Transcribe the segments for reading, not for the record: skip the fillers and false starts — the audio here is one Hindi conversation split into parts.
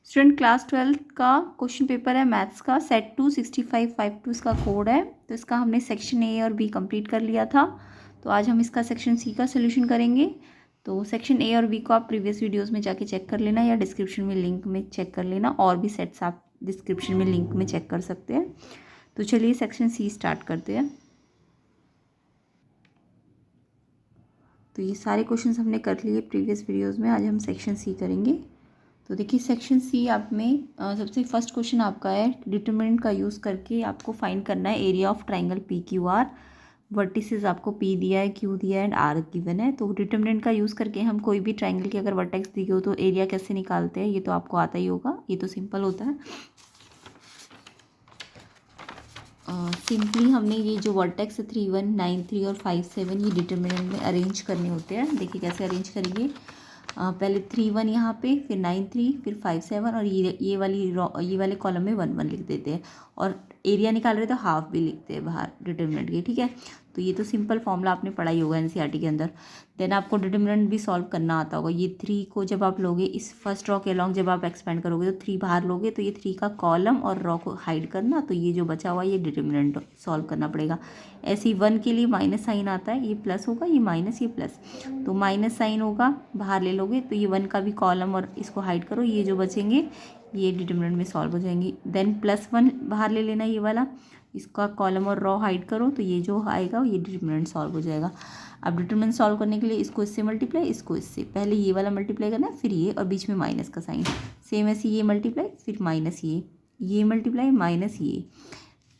स्टूडेंट क्लास 12 का क्वेश्चन पेपर है मैथ्स का, सेट 2 6552 इसका कोड है। तो इसका हमने सेक्शन ए और बी कंप्लीट कर लिया था। तो आज हम इसका सेक्शन सी का सोल्यूशन करेंगे। तो सेक्शन ए और बी को आप प्रीवियस वीडियोस में जाके चेक कर लेना या डिस्क्रिप्शन में लिंक में चेक कर लेना, और भी सेट्स आप डिस्क्रिप्शन में लिंक में चेक कर सकते हैं। तो चलिए सेक्शन सी स्टार्ट करते हैं। तो ये सारे क्वेश्चंस हमने कर लिए प्रीवियस वीडियोस में, आज हम सेक्शन सी करेंगे। तो देखिए सेक्शन सी आप में सबसे फर्स्ट क्वेश्चन आपका है, डिटरमिनेंट का यूज़ करके आपको फाइंड करना है area of triangle P Q R. Vertices आपको पी दिया है, क्यू दिया है एंड आर गिवन है। तो डिटरमिनेंट का यूज़ करके हम कोई भी ट्राइंगल की अगर वर्टेक्स दी हो तो एरिया कैसे निकालते हैं, ये तो आपको आता ही होगा, ये तो सिंपल होता है। सिंपली हमने ये जो वर्टेक्स 3 1 9 3 और 5 7 ये डिटरमिनेंट में अरेंज करने होते हैं। देखिए कैसे अरेंज करेंगे। पहले 3 1 यहाँ पे, फिर 9 3, फिर 5 7 और ये वाले कॉलम में 1 1 लिख देते हैं। और एरिया निकाल रहे तो हाफ भी लिखते हैं बाहर डिटरमिनेंट के, ठीक है। तो ये तो सिंपल फॉर्मूला आपने पढ़ा ही होगा एनसीईआरटी के अंदर। देन आपको डिटरमिनेंट भी सॉल्व करना आता होगा। ये 3 को जब आप लोगे इस फर्स्ट रो के अलॉन्ग, जब आप एक्सपेंड करोगे तो 3 बाहर लोगे, तो ये 3 का कॉलम और रो को हाइड करना, तो ये जो बचा हुआ ये डिटरमिनेंट सॉल्व करना पड़ेगा। ऐसे ही 1 के लिए माइनस साइन आता है, ये प्लस होगा, ये माइनस, ये प्लस, तो माइनस साइन होगा, बाहर ले लोगे तो ये 1 का भी कॉलम और इसको हाइड करो, ये जो बचेंगे ये डिटरमिनेंट में सॉल्व हो जाएंगी। देन +1 बाहर ले लेना, ये वाला, इसका कॉलम और रो हाइड करो, तो ये जो आएगा ये डिटरमिनेंट सॉल्व हो जाएगा। अब डिटरमिनेंट सॉल्व करने के लिए इसको इससे मल्टीप्लाई, इसको इससे, पहले ये वाला मल्टीप्लाई करना है, फिर ये, और बीच में माइनस का साइन। सेम ऐसे ये मल्टीप्लाई, फिर माइनस ये मल्टीप्लाई, माइनस ये।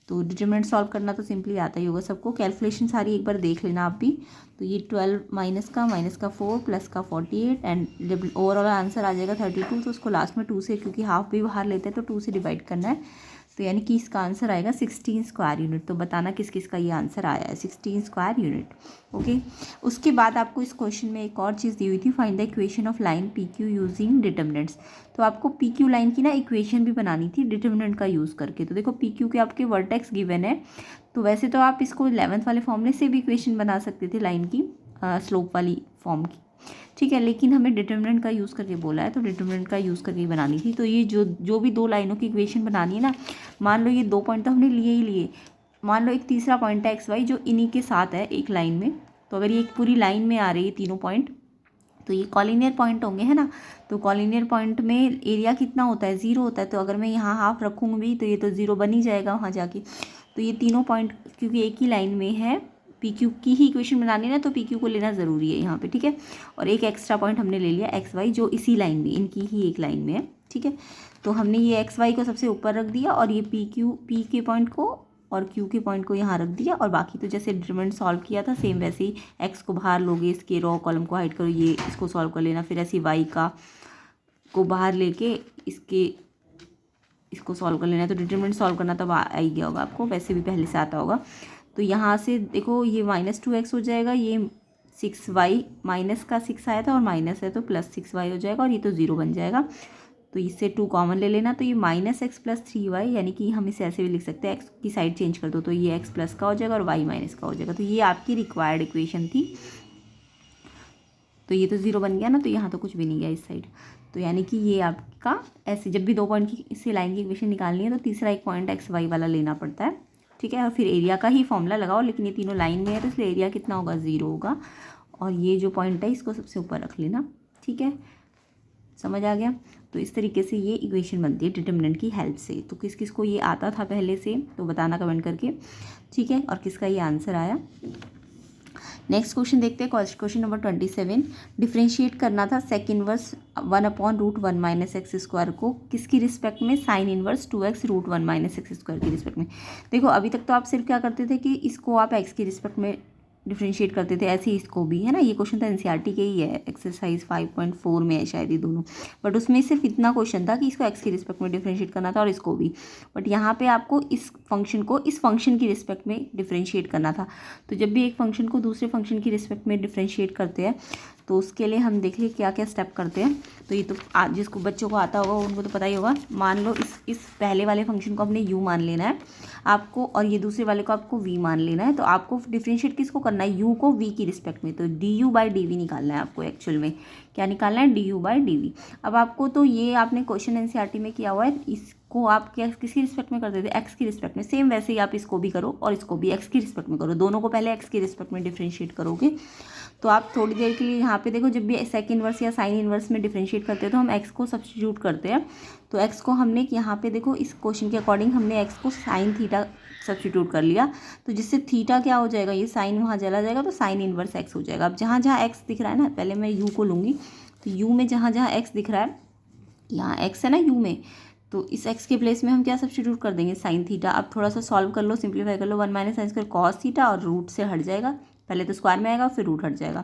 तो डिटरमिनेंट सॉल्व करना तो सिंपली आता ही होगा सबको। कैलकुलेशन सारी एक बार देख लेना आप भी। तो ये 12 माइनस का 4 प्लस का 48 एंड जब ओवरऑल आंसर आ जाएगा 32, तो उसको लास्ट में 2 से, क्योंकि हाफ भी बाहर लेते हैं तो 2 से डिवाइड करना है। तो यानी कि इसका आंसर आएगा 16 स्क्वायर यूनिट। तो बताना किस किस का ये आंसर आया है, 16 स्क्वायर यूनिट। ओके। उसके बाद आपको इस क्वेश्चन में एक और चीज़ दी हुई थी, find the equation of line P Q using determinants. तो आपको पी क्यू लाइन की ना इक्वेशन भी बनानी थी डिटरमिनेंट का यूज़ करके। तो देखो पी क्यू के आपके वर्टेक्स गिवन है, तो वैसे तो आप इसको 11th वाले फॉर्मूले से भी इक्वेशन बना सकते थे लाइन की, स्लोप वाली फॉर्म की, ठीक है। लेकिन हमें डिटरमिनेंट का यूज़ करके बोला है, तो डिटरमिनेंट का यूज़ करके बनानी थी। तो ये जो भी 2 लाइनों की इक्वेशन बनानी है ना, मान लो ये 2 पॉइंट तो हमने लिए ही लिए, मान लो एक तीसरा पॉइंट है XY जो इन्हीं के साथ है एक लाइन में। तो अगर ये एक पूरी लाइन में आ रही है तीनों पॉइंट, तो ये कॉलिनियर पॉइंट होंगे, है ना। तो कॉलिनियर पॉइंट में एरिया कितना होता है, 0 होता है। तो अगर मैं यहाँ हाफ रखूँगी तो ये तो 0 बन ही जाएगा वहाँ जाके। तो ये तीनों पॉइंट क्योंकि एक ही लाइन में है, पी क्यू की ही इक्वेशन बनानी है ना, तो पी क्यू को लेना ज़रूरी है यहाँ पे, ठीक है। और एक एक्स्ट्रा पॉइंट हमने ले लिया XY जो इसी लाइन में, इनकी ही एक लाइन में है, ठीक है। तो हमने ये XY को सबसे ऊपर रख दिया और ये पी के पॉइंट को और क्यू के पॉइंट को यहाँ रख दिया। और बाकी तो जैसे डिटरमिनेंट सॉल्व किया था सेम वैसे ही, एक्स को बाहर लोगे, इसके रो कॉलम को हाइड करो, ये इसको सॉल्व कर लेना। फिर ऐसे वाई का को बाहर लेके इसको सॉल्व कर लेना। तो डिटरमिनेंट सॉल्व करना तब आ ही गया होगा आपको, वैसे भी पहले से आता होगा। तो यहाँ से देखो ये -2x हो जाएगा, ये 6y, माइनस का 6 आया था और माइनस है तो +6y हो जाएगा, और ये तो 0 बन जाएगा। तो इससे 2 कॉमन ले लेना, तो ये -x + 3y, यानी कि हम इसे ऐसे भी लिख सकते हैं, x की साइड चेंज कर दो तो ये x प्लस का हो जाएगा और y माइनस का हो जाएगा। तो ये आपकी रिक्वायर्ड इक्वेशन थी। तो ये तो 0 बन गया ना, तो यहाँ तो कुछ भी नहीं गया इस साइड। तो यानी कि ये आपका ऐसे, जब भी 2 पॉइंट की इससे लाइन की इक्वेशन निकालनी है तो तीसरा एक पॉइंट XY वाला लेना पड़ता है, ठीक है। और फिर एरिया का ही फॉर्मूला लगाओ, लेकिन ये तीनों लाइन में है तो इसलिए एरिया कितना होगा, 0 होगा। और ये जो पॉइंट है इसको सबसे ऊपर रख लेना, ठीक है। समझ आ गया। तो इस तरीके से ये इक्वेशन बनती है डिटरमिनेंट की हेल्प से। तो किस किस को ये आता था पहले से तो बताना कमेंट करके, ठीक है। और किसका ये आंसर आया। नेक्स्ट क्वेश्चन देखते हैं, क्वेश्चन नंबर 27। डिफ्रेंशिएट करना था सेक इनवर्स 1/√1 - x² को किसकी रिस्पेक्ट में, साइन इनवर्स 2x √1 - x² की रिस्पेक्ट में। देखो अभी तक तो आप सिर्फ क्या करते थे कि इसको आप x की रिस्पेक्ट में डिफ्रेंशिएट करते थे, ऐसे ही इसको भी, है ना। ये क्वेश्चन तो एनसीईआरटी के ही है, एक्सरसाइज 5.4 में है शायद ये दोनों। बट उसमें सिर्फ इतना क्वेश्चन था कि इसको x की रिस्पेक्ट में डिफ्रेंशिएट करना था और इसको भी। बट यहाँ पे आपको इस फंक्शन को इस फंक्शन की रिस्पेक्ट में डिफ्रेंशिएट करना था। तो जब भी एक फंक्शन को दूसरे फंक्शन की रिस्पेक्ट में डिफ्रेंशिएट करते हैं तो उसके लिए हम देख लिए क्या क्या स्टेप करते हैं। तो ये तो जिसको बच्चों को आता होगा उनको तो पता ही होगा। मान लो इस पहले वाले फंक्शन को हमने u मान लेना है आपको, और ये दूसरे वाले को आपको v मान लेना है। तो आपको डिफ्रेंशिएट किसको करना है, u को v की रिस्पेक्ट में। तो du/dv निकालना है आपको। एक्चुअल में क्या निकालना है, du/dv। अब आपको तो ये आपने क्वेश्चन एनसीईआरटी में किया हुआ है, इसको आप क्या किसकी रिस्पेक्ट में कर देते, एक्स की रिस्पेक्ट में। सेम वैसे ही आप इसको भी करो और इसको भी एक्स की रिस्पेक्ट में करो। दोनों को पहले एक्स की रिस्पेक्ट में डिफ्रेंशिएट करोगे। तो आप थोड़ी देर के लिए यहाँ पे देखो, जब भी सेकंड इनवर्स या साइन इनवर्स में डिफरेंशिएट करते हैं तो हम एक्स को सब्स्टिट्यूट करते हैं। तो एक्स को हमने यहाँ पे देखो इस क्वेश्चन के अकॉर्डिंग हमने एक्स को साइन थीटा सब्स्टिट्यूट कर लिया। तो जिससे थीटा क्या हो जाएगा, ये साइन वहाँ चला जाएगा तो साइन इनवर्स एक्स हो जाएगा। अब जहाँ जहाँ एक्स दिख रहा है ना, पहले मैं यू को लूँगी। तो यू में जहाँ जहाँ एक्स दिख रहा है, यहाँ एक्स है ना यू में, तो इस एक्स के प्लेस में हम क्या सब्स्टिट्यूट कर देंगे, साइन थीटा। अब थोड़ा सा सॉल्व कर लो, सिंप्लीफाई कर लो। 1 - sin² cos थीटा, और रूट से हट जाएगा। पहले तो स्क्वायर में आएगा फिर रूट हट जाएगा।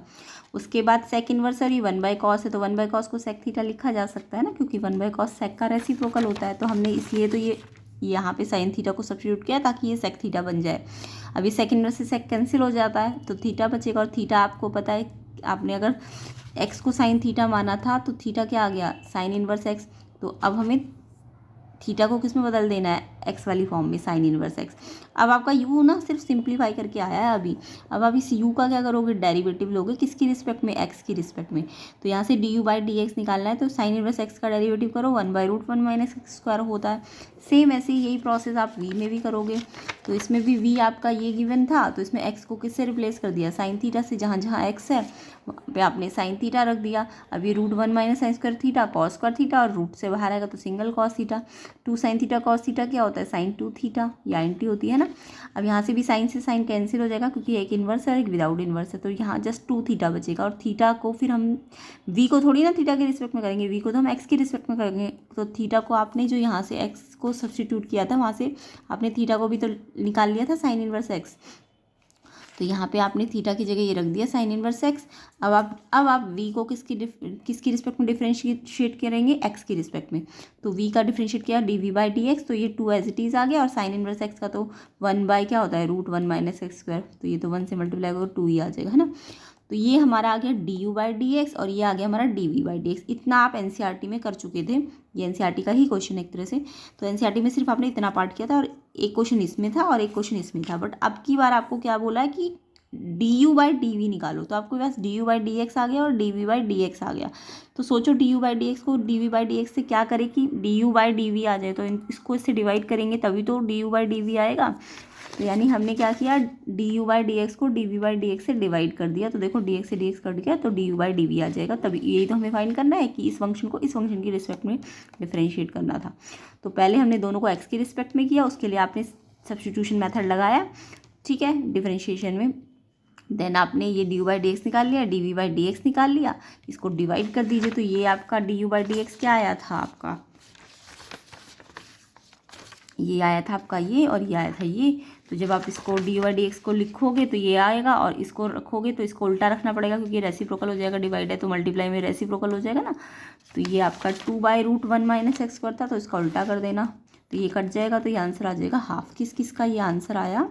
उसके बाद सेक इनवर्स और ये 1/cos है, तो 1/cos को सेक थीटा लिखा जा सकता है ना, क्योंकि 1/cos सेक का रेसिप्रोकल होता है। तो हमने इसलिए तो ये यहाँ पे साइन थीटा को सब्स्टिट्यूट किया ताकि ये सेक थीटा बन जाए। अभी सेक इनवर्स से सेक कैंसिल हो जाता है तो थीटा बचेगा। और थीटा आपको पता है, आपने अगर एक्स को साइन थीटा माना था तो थीटा क्या आ गया, साइन इनवर्स एक्स। तो अब हमें थीटा को किस में बदल देना है, एक्स वाली फॉर्म में, साइन इनवर्स एक्स। अब आपका यू ना सिर्फ सिंप्लीफाई करके आया है अभी। अब आप इस यू का क्या करोगे, डेरिवेटिव लोगे, किसकी रिस्पेक्ट में, एक्स की रिस्पेक्ट में। तो यहाँ से du/dx निकालना है, तो साइन इनवर्स एक्स का डेरिवेटिव करो, 1/√1 - x² होता है। सेम ऐसे ही यही प्रोसेस आप v में भी करोगे। तो इसमें भी v आपका ये गिवन था, तो इसमें x को किससे रिप्लेस कर दिया, साइन थीटा से। जहाँ जहाँ x है वहाँ पे आपने साइन थीटा रख दिया। अब ये √1 - sin² थीटा cos² थीटा, और रूट से बाहर आएगा तो single cos theta. 2 sin theta cos theta क्या होता है, sin 2 थीटा, या एंटी होती है ना। अब यहाँ से भी साइन से साइन कैंसिल हो जाएगा, क्योंकि एक इन्वर्स है एक विदाउट इन्वर्स है। तो यहाँ जस्ट 2 थीटा बचेगा। और थीटा को फिर हम v को थोड़ी ना थीटा के रिस्पेक्ट में करेंगे, v को तो हम x की रिस्पेक्ट में करेंगे। तो थीटा को आपने जो यहाँ से x को सब्स्टिट्यूट किया था, वहाँ से आपने थीटा को भी तो निकाल लिया था, साइन इनवर्स एक्स। तो यहाँ पे आपने थीटा की जगह ये रख दिया, साइन इनवर्स एक्स। अब आप v को किसकी रिस्पेक्ट में डिफरेंशिएट करेंगे, x की रिस्पेक्ट में। तो v का डिफरेंशिएट किया dv/dx, तो ये 2 एज इट इज़ आ गया। और साइन इनवर्स x का तो 1 क्या होता है, √1 - x²। तो ये तो 1 से मल्टीप्लाई होगा 2 ही आ जाएगा, है ना। तो ये हमारा आ गया du/dx, और ये आ गया हमारा dv/dx। इतना आप एनसीईआरटी में कर चुके थे, ये एनसीईआरटी का ही क्वेश्चन एक तरह से। तो एनसीईआरटी में सिर्फ आपने इतना पार्ट किया था, और एक क्वेश्चन इसमें था और एक क्वेश्चन इसमें था। बट अब की बार आपको क्या बोला है कि du/dv निकालो। तो आपके पास du/dx आ गया और dv/dx आ गया। तो सोचो du/dx को dv/dx से क्या करें कि du/dv आ जाए। तो इसको इससे डिवाइड करेंगे तभी तो du/dv आएगा। तो यानी हमने क्या किया, du/dx को dv/dx से डिवाइड कर दिया। तो देखो dx से dx कट गया तो du/dv आ जाएगा। तभी यही तो हमें फाइंड करना है कि इस फंक्शन को इस फंक्शन की रिस्पेक्ट में डिफरेंशिएट करना था। तो पहले हमने दोनों को x की रिस्पेक्ट में किया, उसके लिए आपने सब्स्टिट्यूशन मेथड लगाया, ठीक है, डिफरेंशिएशन में। देन आपने ये du/dx निकाल लिया, dv/dx निकाल लिया, इसको डिवाइड कर दीजिए। तो ये आपका du/dx क्या आया था, आपका ये आया था आपका ये, और ये आया था ये। तो जब आप इसको du/dx को लिखोगे तो ये आएगा, और इसको रखोगे तो इसको उल्टा रखना पड़ेगा, क्योंकि रेसिप्रोकल हो जाएगा, डिवाइड है तो मल्टीप्लाई में रेसिप्रोकल हो जाएगा ना। तो ये आपका 2/√1 - x² था, तो इसका उल्टा कर देना, तो ये कट जाएगा। तो ये आंसर आ जाएगा हाफ। किस किस का ये आंसर आया,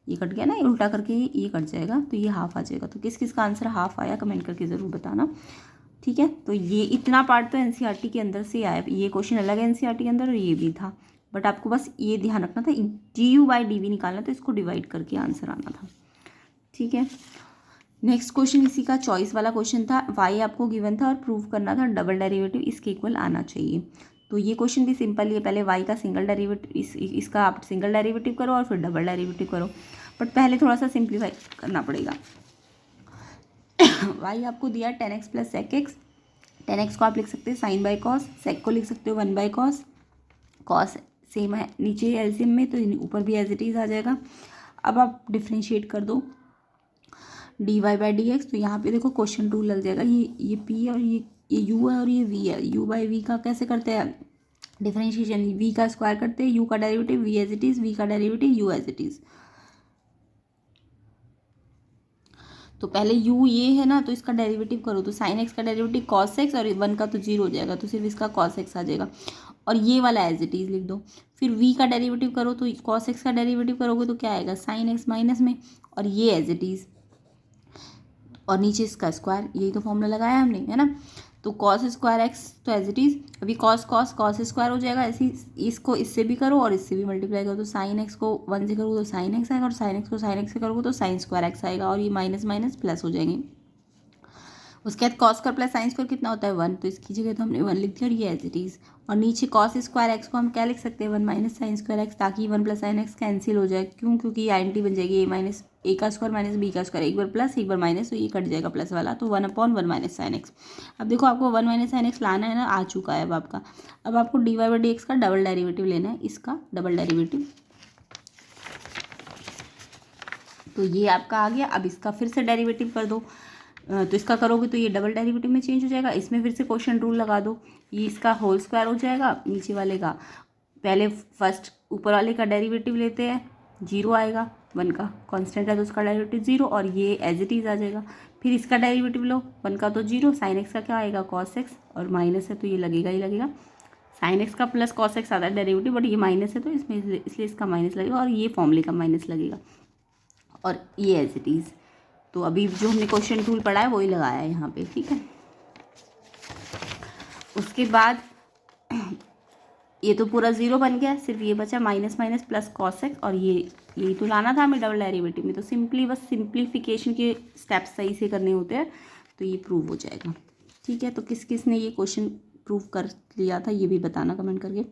ये कट गया ना, ये उल्टा करके ये कट जाएगा, तो ये हाफ आ जाएगा। तो किस किस का आंसर हाफ आया, कमेंट करके ज़रूर बताना, ठीक है। तो ये इतना पार्ट तो एनसीईआरटी के अंदर से आया। ये क्वेश्चन अलग है एनसीईआरटी के अंदर, और ये भी था। बट आपको बस ये ध्यान रखना था, du/dv निकालना, तो इसको डिवाइड करके आंसर आना था, ठीक है। नेक्स्ट क्वेश्चन इसी का चॉइस वाला क्वेश्चन था। y आपको गिवन था और प्रूव करना था डबल डेरिवेटिव इसके इक्वल आना चाहिए। तो ये क्वेश्चन भी सिंपल ही है। पहले y का सिंगल डेरिवेटिव, इसका आप सिंगल डेरिवेटिव करो और फिर डबल डेरिवेटिव करो। बट पहले थोड़ा सा सिंप्लीफाई करना पड़ेगा। y आपको दिया 10x + sec x। 10x को आप लिख सकते हैं sin/cos, sec को लिख सकते हो 1/cos। cos सेम है नीचे एलसीएम में, तो ऊपर भी एज इट इज़ आ जाएगा। अब आप डिफ्रेंशिएट कर दो dy/dx। तो यहाँ पे देखो क्वेश्चन 2 लग जाएगा। ये p और ये u है और ये v है। u/v का कैसे करते हैं डिफ्रेंशिएशन, v का स्क्वायर करते हैं, u का derivative v as it is, v का derivative u as it is. तो पहले u ये है ना, तो इसका डेरिवेटिव करो। तो sin x का डेरिवेटिव cos x, और 1 का तो 0 हो जाएगा, तो सिर्फ इसका cos x आ जाएगा। और ये वाला एज इट इज़ लिख दो। फिर v का डेरिवेटिव करो, तो cos x का डेरिवेटिव करोगे तो क्या आएगा, sin x माइनस में, और ये एज इट इज़। और नीचे इसका स्क्वायर, यही तो फॉर्मूला लगाया हमने, है ना। तो कॉस स्क्वायर एक्स तो एज इट इज़, अभी कॉस कॉस कॉस स्क्वायर हो जाएगा, ऐसे इसको इससे भी करो और इससे भी मल्टीप्लाई करो, तो साइन एक्स को 1 से करोगे तो साइन एक्स आएगा, और साइन एक्स को साइन एक्स से करोगे तो साइन स्क्वायर एक्स आएगा, और ये माइनस माइनस प्लस हो जाएंगे। उसके बाद cos square plus sine square कितना होता है 1, तो इसकी जगह तो हमने 1 लिख दिया, और ये एज इट इज़। और नीचे कॉस स्क्वायर एक्स को हम क्या लिख सकते हैं 1 माइनस साइन स्क्वायर एक्स, ताकि 1 प्लस साइन एक्स कैंसिल हो जाए। क्यों? क्योंकि ये आइडेंटिटी बन जाएगी ए माइनस ए का स्क्वायर माइनस बी का स्क्वायर, एक बार प्लस एक बार माइनस, तो ये कट जाएगा प्लस वाला, तो 1/1 माइनस साइन एक्स। अब देखो आपको 1 माइनस साइन एक्स लाना है ना, आ चुका है अब आपका। अब आपको D Y by D X का डबल डेरिवेटिव लेना है, इसका डबल डेरिवेटिव, तो ये आपका आ गया। अब इसका फिर से डेरिवेटिव कर दो, तो इसका करोगे तो ये डबल डेरिवेटिव में चेंज हो जाएगा। इसमें फिर से क्वेश्चन रूल लगा दो, ये इसका होल स्क्वायर हो जाएगा, नीचे वाले का पहले फर्स्ट ऊपर वाले का डेरिवेटिव लेते हैं, 0 आएगा, 1 का कांस्टेंट है तो उसका डेरिवेटिव 0, और ये एज इट इज़ आ जाएगा। फिर इसका डेरिवेटिव लो, 1 का तो 0, साइन एक्स का क्या आएगा कॉस एक्स, और माइनस है तो ये लगेगा ही लगेगा। साइन एक्स का प्लस कॉस एक्स आता है डेरिवेटिव, बट ये माइनस है तो इसमें इसलिए इसका माइनस लगेगा, और ये फॉर्मूले का माइनस लगेगा, और ये एज इट इज़। तो अभी जो हमने क्वेश्चन टूल पढ़ा है वही लगाया है यहाँ पे, ठीक है। उसके बाद ये तो पूरा 0 बन गया, सिर्फ ये बचा minus minus plus cos x, और ये तो लाना था हमें डबल डेरिवेटिव में, तो सिंपली बस सिंप्लीफिकेशन के स्टेप्स सही से करने होते हैं, तो ये प्रूव हो जाएगा, ठीक है। तो किस किस ने ये क्वेश्चन प्रूव कर लिया था ये भी बताना कमेंट करके।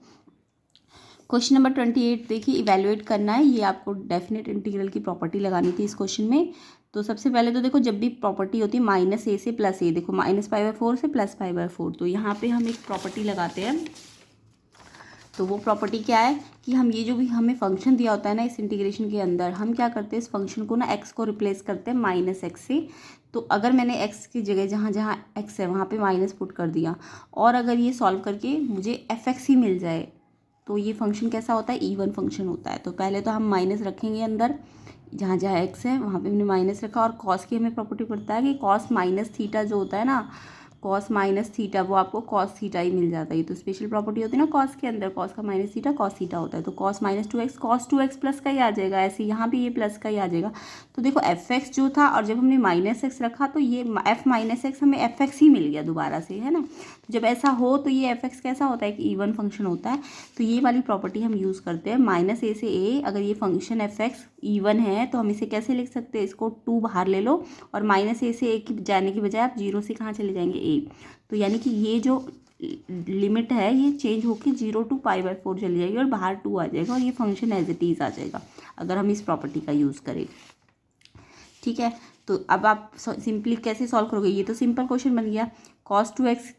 क्वेश्चन नंबर 28 देखिए, इवैल्यूएट करना है, ये आपको डेफिनेट इंटीग्रल की प्रॉपर्टी लगानी थी इस क्वेश्चन में। तो सबसे पहले तो देखो, जब भी प्रॉपर्टी होती है माइनस ए से प्लस ए, देखो माइनस पाई बाई 4 से प्लस पाई बाई 4, तो यहाँ पे हम एक प्रॉपर्टी लगाते हैं। तो वो प्रॉपर्टी क्या है कि हम ये जो भी हमें फंक्शन दिया होता है ना इस इंटीग्रेशन के अंदर, हम क्या करते हैं इस फंक्शन को ना एक्स को रिप्लेस करते हैं माइनस एक्स से। तो अगर मैंने एक्स की जगह जहाँ जहाँ एक्स है वहाँ पे माइनस पुट कर दिया, और अगर ये सॉल्व करके मुझे एफ एक्स ही मिल जाए, तो ये फंक्शन कैसा होता है इवन फंक्शन होता है। तो पहले तो हम माइनस रखेंगे अंदर, जहाँ जहाँ एक्स है वहाँ पे हमने माइनस रखा, और कॉस की हमें प्रॉपर्टी पड़ता है कि कॉस माइनस थीटा जो होता है ना, कॉस माइनस थीटा, वो आपको कॉस थीटा ही मिल जाता है। ये तो स्पेशल प्रॉपर्टी होती है ना कॉस के अंदर, कॉस का माइनस थीटा कॉस थीटा होता है, तो cos minus 2x cos 2x plus का ही आ जाएगा, ऐसे यहाँ भी ये प्लस का ही आ जाएगा। तो देखो एफ एक्स जो था, और जब हमने माइनस एक्स रखा तो ये एफ माइनस एक्स हमें एफ एक्स ही मिल गया दोबारा से, है ना। तो जब ऐसा हो तो ये एफ एक्स कैसा होता है कि इवन फंक्शन होता है। तो ये वाली प्रॉपर्टी हम यूज़ करते हैं, माइनस ए से ए, अगर ये फंक्शन एफ एक्स इवन है तो हम इसे कैसे लिख सकते हैं, इसको 2 बाहर ले लो, और माइनस ए से ए की जाने की बजाय आप 0 से कहाँ चले जाएंगे ए, तो यानी कि ये जो लिमिट है ये चेंज होकर 0 to π/4 चली जाएगी, और बाहर 2 आ जाएगा, और ये फंक्शन एज इट इज़ आ जाएगा अगर हम इस प्रॉपर्टी का यूज़ करें, ठीक है। तो अब आप सिंपली कैसे सॉल्व करोगे, ये तो सिंपल क्वेश्चन बन गया। cos 2x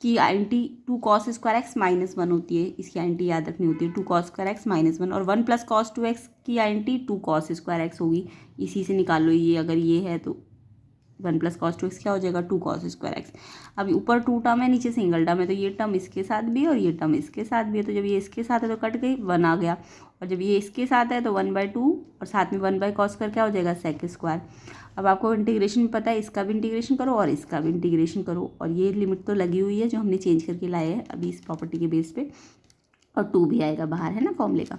की identity 2 cos square x minus 1 होती है, इसकी आइडेंटिटी याद रखनी होती है 2 cos स्क्वायर एक्स माइनस 1, और 1 प्लस cos 2x की आइडेंटिटी 2 cos स्क्वायर एक्स होगी, इसी से निकाल लो, ये अगर ये है तो 1 प्लस cos 2x क्या हो जाएगा 2 cos स्क्वायर एक्स। अभी ऊपर 2 टर्म है नीचे सिंगल टर्म है, तो ये टर्म इसके साथ भी है और ये टर्म इसके साथ भी है, तो जब ये इसके साथ है तो कट गई 1 आ गया, और जब ये इसके साथ है तो 1/2, और साथ में 1/cos स्क्वायर क्या हो जाएगा सेक स्क्वायर। अब आपको इंटीग्रेशन पता है, इसका भी इंटीग्रेशन करो और इसका भी इंटीग्रेशन करो, और ये लिमिट तो लगी हुई है जो हमने चेंज करके लाए हैं अभी इस प्रॉपर्टी के बेस पे, और 2 भी आएगा बाहर, है ना फॉर्मूले का।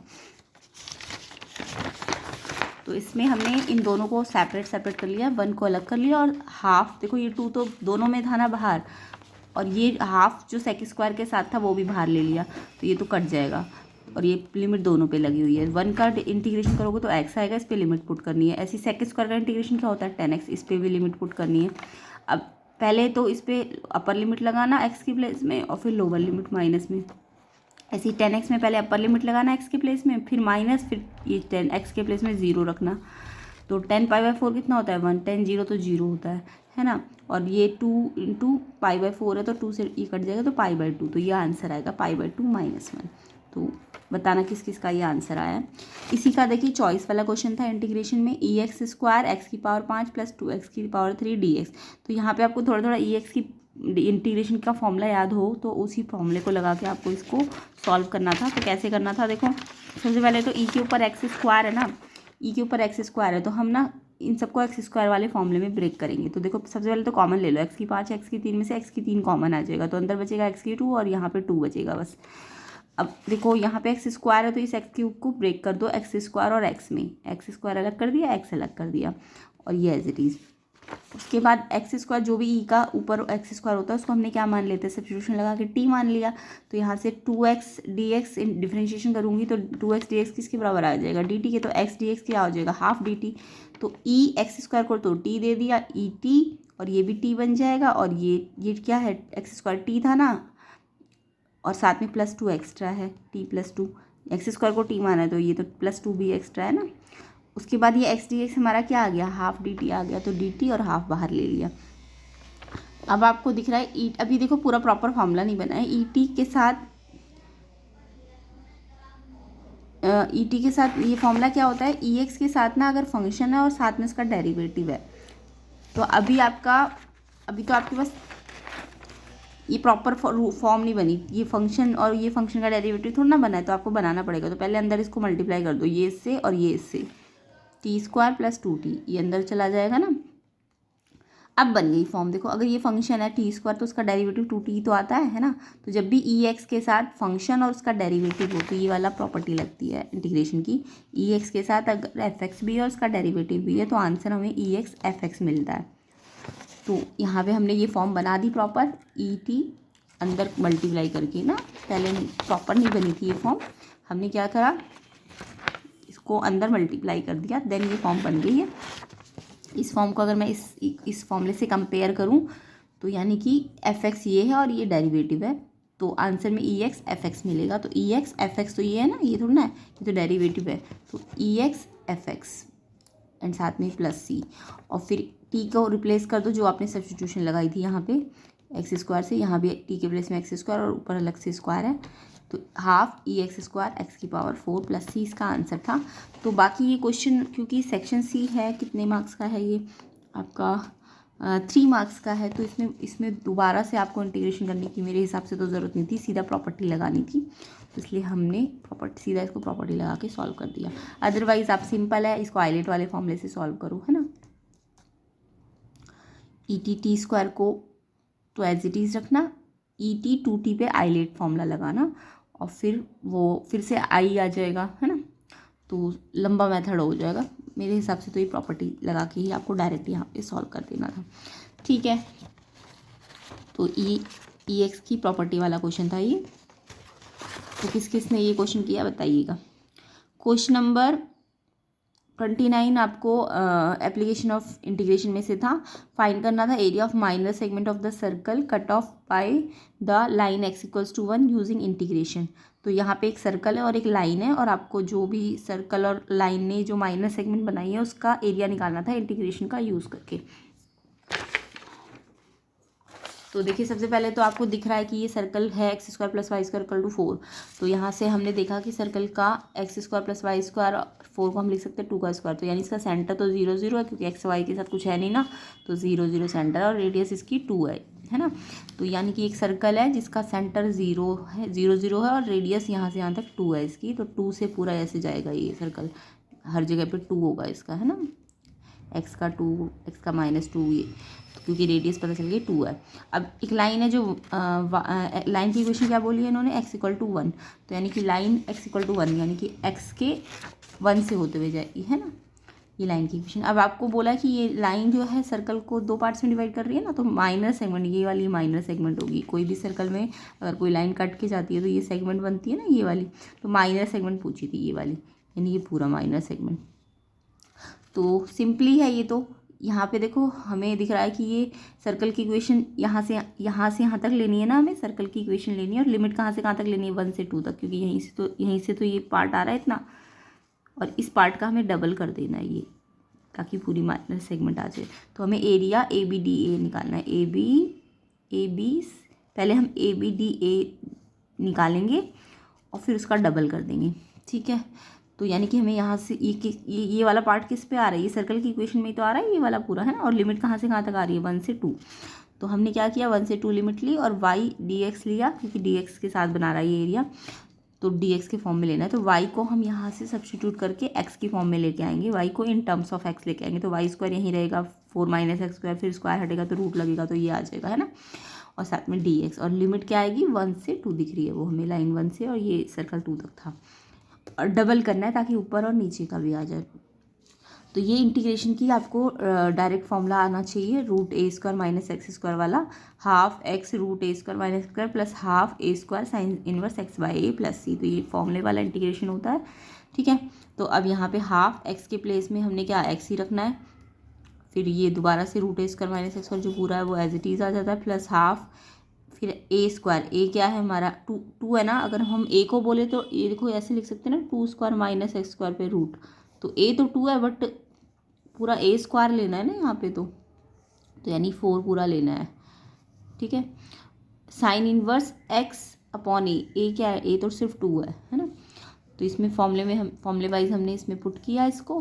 तो इसमें हमने इन दोनों को सेपरेट कर लिया, 1 को अलग कर लिया, और हाफ देखो ये 2 तो दोनों में था ना बाहर, और ये हाफ जो सेक स्क्वायर के साथ था वो भी बाहर ले लिया, तो ये तो कट जाएगा, और ये लिमिट दोनों पे लगी हुई है। 1 का इंटीग्रेशन करोगे तो x आएगा, इस पर लिमिट पुट करनी है। ऐसी सेक स्क्वायर का इंटीग्रेशन क्या होता है 10x, इस पर भी लिमिट पुट करनी है। अब पहले तो इस पर अपर लिमिट लगाना x की प्लेस में, और फिर लोअर लिमिट माइनस में। ऐसे 10x में पहले अपर लिमिट लगाना x के प्लेस में, फिर माइनस, फिर ये 10x के प्लेस में 0 रखना। तो 10π/4 कितना होता है 1, 10 0 तो 0 होता है ना। और ये 2 × π/4 है तो 2 से ये कट जाएगा तो π/2, तो ये आंसर आएगा π/2 -1। तो बताना किस किस का ये आंसर आया है। इसी का देखिए चॉइस वाला क्वेश्चन था इंटीग्रेशन में, ex square x⁵ plus 2x⁵ dx। तो यहाँ पे आपको थोड़ा थोड़ा ex की इंटीग्रेशन का फॉर्मूला याद हो तो उसी फॉर्मूले को लगा के आपको इसको सॉल्व करना था। तो कैसे करना था देखो, सबसे पहले तो e के ऊपर एक्स स्क्वायर है ना, e के ऊपर एक्स स्क्वायर है, तो हम ना इन सबको एक्स स्क्वायर वाले फॉर्मूले में ब्रेक करेंगे। तो देखो सबसे पहले तो कॉमन ले लो, x⁵ x⁵ में से x⁵ कॉमन आ जाएगा, तो अंदर बचेगा x⁵ और यहाँ पे 2 बचेगा बस। अब देखो यहाँ पे एक्स स्क्वायर है तो इस x³ को ब्रेक कर दो x² और x में, x² अलग कर दिया x अलग कर दिया, और ये एज इट इज़। उसके बाद एक्स स्क्वायर, जो भी ई का ऊपर एक्स स्क्वायर होता है उसको हमने क्या मान लेते हैं, सब्स्टिट्यूशन लगा के टी मान लिया। तो यहाँ से 2x dx डिफरेंशिएशन करूँगी तो 2x dx किसके बराबर आ जाएगा, dt के। तो x dx क्या हो जाएगा, हाफ dt। तो ई एक्स स्क्वायर को तो टी दे दिया, ई टी, और ये भी टी बन जाएगा। और ये क्या है, एक्स स्क्वायर टी था ना, और साथ में +2 एक्स्ट्रा है, t+2। एक्स स्क्वायर को टी माना है तो ये तो +2 भी एक्स्ट्रा है ना। उसके बाद ये एक्स डी एक्स हमारा क्या आ गया, हाफ डी टी आ गया। तो डी टी और हाफ बाहर ले लिया। अब आपको दिख रहा है ई, अभी देखो पूरा प्रॉपर फॉर्मूला नहीं बना है। ई टी के साथ ये फॉर्मूला क्या होता है, ई एक्स के साथ ना अगर फंक्शन है और साथ में इसका डेरिवेटिव है, तो अभी तो आपके पास ये प्रॉपर फॉर्म नहीं बनी, ये फंक्शन और ये फंक्शन का डेरिवेटिव थोड़ा ना बना है, तो आपको बनाना पड़ेगा। तो पहले अंदर इसको मल्टीप्लाई कर दो, ये इससे और ये इससे, t² + 2t, ये अंदर चला जाएगा ना। अब बन गई फॉर्म। देखो अगर ये फंक्शन है t² तो उसका डेरिवेटिव 2t तो आता है ना। तो जब भी ई एक्स के साथ फंक्शन और उसका डेरिवेटिव हो तो ये वाला प्रॉपर्टी लगती है इंटीग्रेशन की। ई एक्स के साथ अगर एफ एक्स भी है और उसका डेरिवेटिव भी है तो आंसर हमें ई एक्स एफ एक्स मिलता है। तो यहाँ पे हमने ये फॉर्म बना दी प्रॉपर, ई टी अंदर मल्टीप्लाई करके ना। पहले प्रॉपर नहीं बनी थी ये फॉर्म, हमने क्या करा, इसको अंदर मल्टीप्लाई कर दिया, देन ये फॉर्म बन गई है। इस फॉर्म को अगर मैं इस फॉर्मूले से कंपेयर करूं तो यानी कि एफ एक्स ये है और ये डेरिवेटिव है, तो आंसर में ई एक्स एफ एक्स मिलेगा। तो ई एक्स एफ एक्स तो ये है ना, ये थोड़ा ना है, ये तो डेरिवेटिव है। तो ई एक्स एफ एक्स एंड साथ में +c, और फिर t को रिप्लेस कर दो, जो आपने सब्स्टिट्यूशन लगाई थी यहाँ पे एक्स स्क्वायर से, यहाँ भी t के प्लेस में एक्स स्क्वायर और ऊपर अलग से स्क्वायर है। तो हाफ ई एक्स स्क्वायर x⁴ +c इसका आंसर था। तो बाकी ये क्वेश्चन क्योंकि सेक्शन सी है, कितने मार्क्स का है ये आपका, 3 मार्क्स का है। तो इसमें दोबारा से आपको इंटीग्रेशन करने की मेरे हिसाब से तो ज़रूरत नहीं थी, सीधा प्रॉपर्टी लगानी थी। तो इसलिए हमने सीधा इसको प्रॉपर्टी लगा के सॉल्व कर दिया। अदरवाइज आप सिंपल है, इसको आइलेट वाले फॉर्मूले से सॉल्व करो, है ना। ई टी t² को तो एज इट इज़ रखना, ई टी 2t पे आइलेट फॉर्मूला लगाना, और फिर से आई आ जाएगा, है ना। तो लंबा मेथड हो जाएगा। मेरे हिसाब से तो ये प्रॉपर्टी लगा के ही आपको डायरेक्ट यहाँ पे सॉल्व कर देना था, ठीक है। तो ई एक्स की प्रॉपर्टी वाला क्वेश्चन था ये। तो किस किस ने ये क्वेश्चन किया बताइएगा। क्वेश्चन नंबर 29 आपको एप्लीकेशन ऑफ इंटीग्रेशन में से था। फाइंड करना था area of minor segment of the circle cut off by the line x=1 using integration. तो यहाँ पे एक सर्कल है और एक लाइन है, और आपको जो भी सर्कल और लाइन ने जो माइनर सेगमेंट बनाई है उसका एरिया निकालना था इंटीग्रेशन का यूज़ करके। तो देखिए सबसे पहले तो आपको दिख रहा है कि ये सर्कल है x² + y² = 4। तो यहाँ से हमने देखा कि सर्कल का x² + y² 4 को हम लिख सकते हैं 2 का स्क्वायर। तो यानी इसका सेंटर तो 0 0 है, क्योंकि x y के साथ कुछ है नहीं ना, तो 0 0 सेंटर है और रेडियस इसकी 2 है ना। तो यानी कि एक सर्कल है जिसका सेंटर 0 है, 0 0 है, और रेडियस यहाँ से यहाँ तक 2 है इसकी। तो 2 से पूरा ऐसे जाएगा ये सर्कल, हर जगह पर 2 होगा इसका, है ना। x का 2, x का -2, ये क्योंकि रेडियस पता चल गई 2 है। अब एक लाइन है, जो लाइन की इक्वेशन क्या बोली है इन्होंने, x=1। तो यानी कि लाइन x=1 यानी कि x के 1 से होते हुए जाएगी, है ना, ये लाइन की इक्वेशन। अब आपको बोला कि ये लाइन जो है सर्कल को 2 पार्ट्स में डिवाइड कर रही है ना, तो माइनर सेगमेंट, ये वाली माइनर सेगमेंट होगी। कोई भी सर्कल में अगर कोई लाइन कट के जाती है तो ये सेगमेंट बनती है ना, ये वाली। तो माइनर सेगमेंट पूछी थी ये वाली, यानी ये पूरा माइनर सेगमेंट। तो सिंपली है ये। तो यहाँ पे देखो हमें दिख रहा है कि ये सर्कल की इक्वेशन यहाँ से यहाँ तक लेनी है ना, हमें सर्कल की इक्वेशन लेनी है, और लिमिट कहाँ से कहाँ तक लेनी है, 1 से 2 तक, क्योंकि यहीं से तो ये पार्ट आ रहा है इतना, और इस पार्ट का हमें डबल कर देना है ये, ताकि पूरी माइनर सेगमेंट आ जाए। तो हमें एरिया ABDA निकालना है। AB पहले हम ABDA निकालेंगे और फिर उसका डबल कर देंगे, ठीक है। तो यानी कि हमें यहाँ से ये वाला पार्ट किस पे आ रहा है, ये सर्कल की इक्वेशन में ही तो आ रहा है ये वाला पूरा, है ना। और लिमिट कहाँ से कहाँ तक आ रही है, 1 से 2। तो हमने क्या किया, 1 से 2 लिमिट ली और y dx लिया, क्योंकि dx के साथ बना रहा है ये एरिया, तो dx के फॉर्म में लेना है। तो y को हम यहाँ से सब्स्टिट्यूट करके x की फॉर्म में लेके आएंगे, y को इन टर्म्स ऑफ x लेके आएंगे। तो y² यहीं रहेगा, 4 - x², फिर स्क्वायर हटेगा तो रूट लगेगा, तो ये आ जाएगा, है ना। और साथ में dx, और लिमिट क्या आएगी, 1 से 2 दिख रही है वो हमें, लाइन 1 से, और ये सर्कल 2 तक था। और डबल करना है ताकि ऊपर और नीचे का भी आ जाए। तो ये इंटीग्रेशन की आपको डायरेक्ट फॉर्मूला आना चाहिए, root a square minus x square वाला, half x root a square minus square plus half a square sine inverse x by a plus c. तो ये फॉर्मूले वाला इंटीग्रेशन होता है, ठीक है। तो अब यहाँ पे हाफ एक्स के प्लेस में हमने क्या एक्स ही रखना है, फिर ये दोबारा से root a square minus x जो पूरा है वो एज इट इज़ आ जाता है, प्लस हाफ फिर ए स्क्वायर, ए क्या है हमारा टू है ना, अगर हम ए को बोले तो ये देखो ऐसे लिख सकते हैं ना, 2 स्क्वायर माइनस एक्स स्क्वायर पे रूट, तो ए तो 2 है बट पूरा ए स्क्वायर लेना है ना यहाँ पे, तो यानी 4 पूरा लेना है, ठीक है। साइन इनवर्स एक्स अपॉन ए क्या है, ए तो सिर्फ 2 है ना। तो इसमें फॉर्मूले में हम फॉर्मूले वाइज हमने इसमें पुट किया इसको।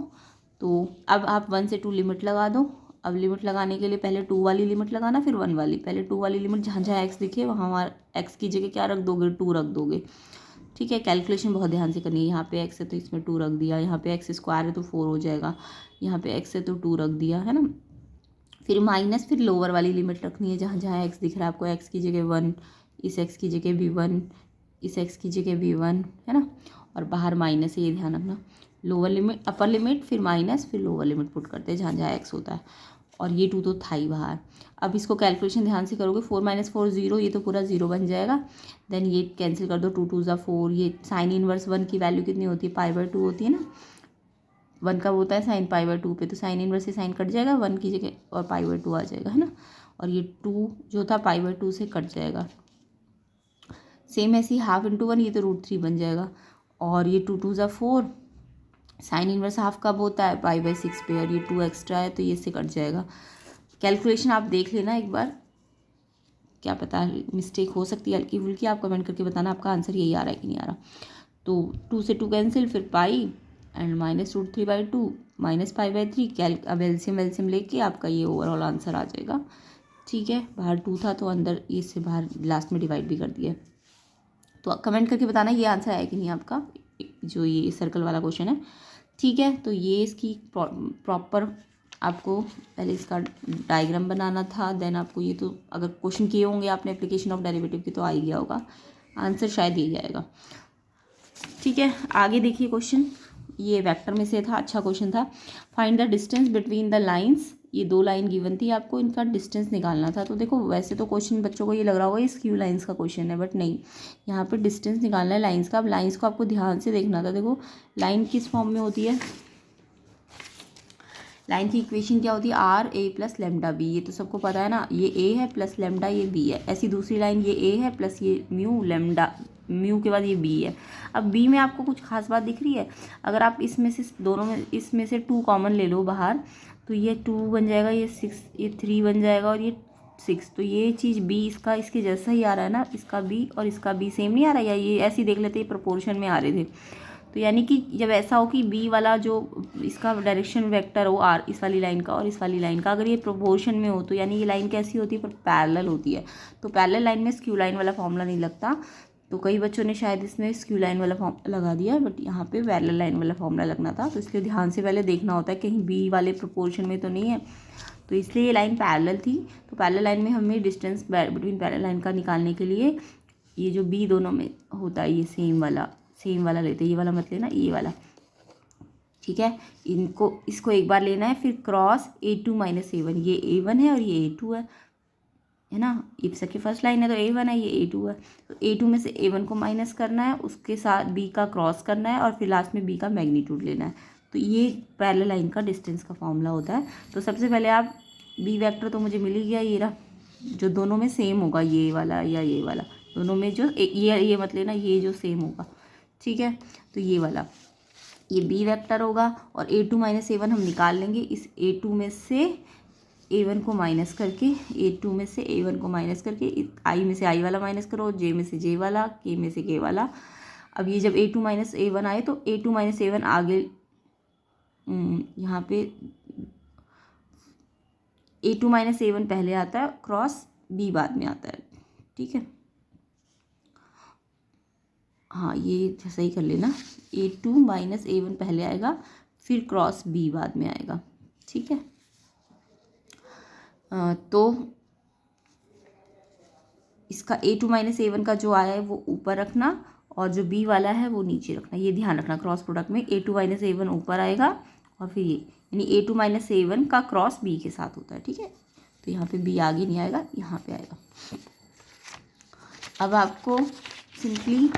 तो अब आप 1 से 2 लिमिट लगा दो। अब लिमिट लगाने के लिए पहले 2 वाली लिमिट लगाना, फिर 1 वाली। पहले 2 वाली लिमिट जहाँ जहाँ एक्स दिखे वहाँ वहाँ एक्स की जगह क्या रख दोगे, 2 रख दोगे, ठीक है। कैलकुलेशन बहुत ध्यान से करनी है। यहाँ पे एक्स है तो इसमें 2 रख दिया, यहाँ पे एक्स स्क्वायर है तो 4 हो जाएगा, यहाँ पे एक्स है तो 2 रख दिया, है ना। फिर माइनस, फिर लोअर वाली लिमिट रखनी है, जहाँ जहाँ एक्स दिख रहा है आपको, एक्स की जगह 1, इस एक्स की जगह भी 1, इस एक्स की जगह भी 1, है ना। और बाहर माइनस है, ये ध्यान रखना। लोअर लिमिट अपर लिमिट फिर माइनस फिर लोअर लिमिट पुट करते हैं जहाँ जहाँ एक्स होता है, और ये 2 तो था ही बाहर। अब इसको कैलकुलेशन ध्यान से करोगे, 4 - 4 0, ये तो पूरा 0 बन जाएगा। देन ये कैंसिल कर दो, 2 2 ज़ा 4। ये साइन इनवर्स 1 की वैल्यू कितनी होती है, π/2 होती है ना। 1 का होता है साइन π/2 पे, तो साइन इनवर्स से साइन कट जाएगा 1 की जगह और π/2 आ जाएगा, है ना। और ये 2 जो था π/2 से कट जाएगा। सेम ऐसे ही हाफ इंटू 1, ये तो √3 बन जाएगा। और ये 2 2 ज़ा 4, साइन इनवर्स हाफ कब होता है, π/6 पे, और ये 2 एक्स्ट्रा है तो ये इससे कट जाएगा। कैलकुलेशन आप देख लेना एक बार, क्या पता मिस्टेक हो सकती है हल्की फुल्की, आप कमेंट करके बताना आपका आंसर यही आ रहा है कि नहीं आ रहा। तो 2 से 2 कैंसिल, फिर पाई एंड -√3/2 माइनस π/3। अब एलसीएम लेके आपका ये ओवरऑल आंसर आ जाएगा, ठीक है। बाहर 2 था तो अंदर इससे बाहर लास्ट में डिवाइड भी कर दिया। तो कमेंट करके बताना ये आंसर आया कि नहीं आपका, जो ये सर्कल वाला क्वेश्चन है, ठीक है। तो ये इसकी प्रॉपर आपको पहले इसका डायग्राम बनाना था, देन आपको ये तो अगर क्वेश्चन किए होंगे आपने एप्लीकेशन ऑफ डेरिवेटिव की तो आ ही गया होगा, आंसर शायद ये जाएगा, ठीक है। आगे देखिए क्वेश्चन, ये वेक्टर में से था, अच्छा क्वेश्चन था। Find the distance between the lines, ये 2 लाइन गिवन थी, आपको इनका डिस्टेंस निकालना था। तो देखो वैसे तो क्वेश्चन बच्चों को ये लग रहा होगा ये स्क्यू लाइंस का क्वेश्चन है, बट नहीं, यहाँ पे डिस्टेंस निकालना है लाइंस का। अब लाइंस को आपको ध्यान से देखना था। देखो लाइन किस फॉर्म में होती है, लाइन की इक्वेशन क्या होती है, RA + λB, ये तो सबको पता है ना। ये A है प्लस लैम्डा ये B है। ऐसी दूसरी लाइन ये A है प्लस ये म्यू लैम्डा, म्यू के बाद ये B है। अब B में आपको कुछ खास बात दिख रही है, अगर आप इसमें से दोनों में इसमें से 2 कॉमन ले लो बाहर, तो ये 2 बन जाएगा, ये 6, ये 3 बन जाएगा और ये 6। तो ये चीज़ B इसका इसके जैसा ही आ रहा है ना, इसका B और इसका B सेम नहीं आ रहा, या ये ऐसे ही देख लेते ये प्रोपोर्शन में आ रहे थे। तो यानी कि जब ऐसा हो कि B वाला जो इसका डायरेक्शन वेक्टर हो R, इस वाली लाइन का और इस वाली लाइन का, अगर ये प्रोपोर्शन में हो तो यानी ये लाइन कैसी होती है, पर पैरेलल होती है। तो पैरेलल लाइन में स्क्यू लाइन वाला फॉर्मूला नहीं लगता। तो कई बच्चों ने शायद इसमें स्क्यू लाइन वाला फॉर्मूला लगा दिया, बट यहाँ पे पैरेलल लाइन वाला फॉर्मूला लगना था। तो इसलिए ध्यान से पहले देखना होता है कहीं B वाले प्रोपोर्शन में तो नहीं है, तो इसलिए ये लाइन पैरेलल थी। तो पैरेलल लाइन में हमें डिस्टेंस बिटवीन पैरेलल लाइन का निकालने के लिए ये जो B दोनों में होता है ये सेम वाला लेते हैं, ये वाला मत लेना, ये वाला, ठीक है। इसको एक बार लेना है, फिर क्रॉस A2 - A1, ये A1 है और ये A2 है ना। ये सबकी फर्स्ट लाइन है तो A1 है, ये A2 है। तो A2 में से A1 को माइनस करना है, उसके साथ B का क्रॉस करना है और फिर लास्ट में B का मैग्नीट्यूड लेना है। तो ये पैरेलल लाइन का डिस्टेंस का फॉर्मूला होता है। तो सबसे पहले आप B वेक्टर तो मुझे मिल ही गया, ये रहा, जो दोनों में सेम होगा, ये वाला या ये वाला, दोनों में जो ये मत लेना, ये जो सेम होगा, ठीक है। तो ये वाला ये B वेक्टर होगा और A2 - A1 हम निकाल लेंगे। इस A2 में से A1 को माइनस करके, A2 में से A1 को माइनस करके, I में से I वाला माइनस करो, J में से J वाला, K में से K वाला। अब ये जब A2 - A1 आए तो A2 - A1 आगे यहाँ पे A2 - A1 पहले आता है, क्रॉस B बाद में आता है, ठीक है। हाँ ये सही कर लेना, A2 - A1 पहले आएगा, फिर क्रॉस B बाद में आएगा, ठीक है। तो इसका A2 - A1 का जो आया है वो ऊपर रखना और जो B वाला है वो नीचे रखना, ये ध्यान रखना। क्रॉस प्रोडक्ट में A2 - A1 ऊपर आएगा और फिर यानी A2 - A1 का क्रॉस B के साथ होता है, ठीक है। तो यहाँ पे B आगे नहीं आएगा, यहाँ पे आएगा। अब आपको सिंपली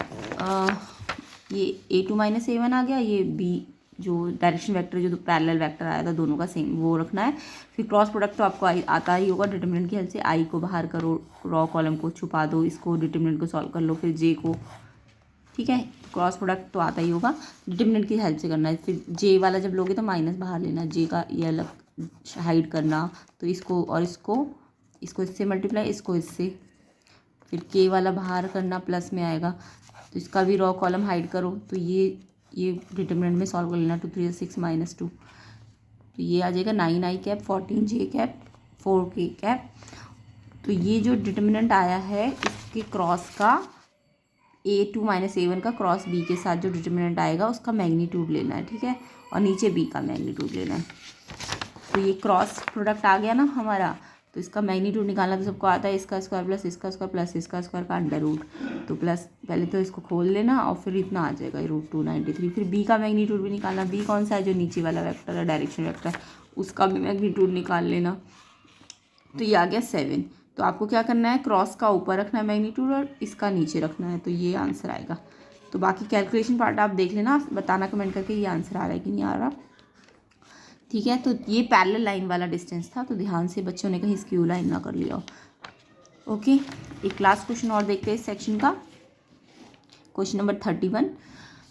ये A2 - A1 आ गया, ये B जो डायरेक्शन वेक्टर जो पैरेलल वेक्टर आया था दोनों का सेम वो रखना है। फिर क्रॉस प्रोडक्ट तो आपको आता ही होगा डिटर्मिनेंट की हेल्प से। I को बाहर करो, रॉ कॉलम को छुपा दो, इसको डिटर्मिनेंट को सॉल्व कर लो, फिर J को, ठीक है। क्रॉस प्रोडक्ट तो आता ही होगा, डिटर्मिनेंट की हेल्प से करना है। फिर J वाला जब लोगे तो माइनस बाहर लेना, J का ये अलग हाइड करना, तो इसको और इसको इससे मल्टीप्लाई, इसको इससे, फिर K वाला बाहर करना, प्लस में आएगा, तो इसका भी रॉ कॉलम हाइड करो। तो ये डिटर्मिनेंट में सॉल्व कर लेना, 2 3 6 -2, तो ये आ जाएगा 9I cap 14 J cap 4K cap. तो ये जो डिटर्मिनेंट आया है इसके क्रॉस का A2 - A1 का क्रॉस B के साथ जो डिटर्मिनेंट आएगा उसका मैग्नीट्यूड लेना है, ठीक है, और नीचे B का मैग्नीट्यूड लेना है। तो ये क्रॉस प्रोडक्ट आ गया ना हमारा, तो इसका मैग्नीट्यूड निकालना तो सबको आता है, इसका स्क्वायर प्लस इसका स्क्वायर प्लस इसका स्क्वायर का अंडर रूट। तो प्लस पहले तो इसको खोल लेना और फिर इतना आ जाएगा √293। फिर B का मैग्नीट्यूड भी निकालना, B कौन सा है, जो नीचे वाला वेक्टर है डायरेक्शन वेक्टर, उसका भी मैग्नीट्यूड निकाल लेना। तो ये आ गया 7। तो आपको क्या करना है, क्रॉस का ऊपर रखना है मैग्नीट्यूड और इसका नीचे रखना है, तो ये आंसर आएगा। तो बाकी कैलकुलेशन पार्ट आप देख लेना, बताना कमेंट करके ये आंसर आ रहा है कि नहीं आ रहा, ठीक है। तो ये पैरेलल लाइन वाला डिस्टेंस था, तो ध्यान से बच्चों ने कहीं स्क्यू लाइन ना कर लिया हो। ओके, एक लास्ट क्वेश्चन और देखते हैं इस सेक्शन का, क्वेश्चन नंबर 31।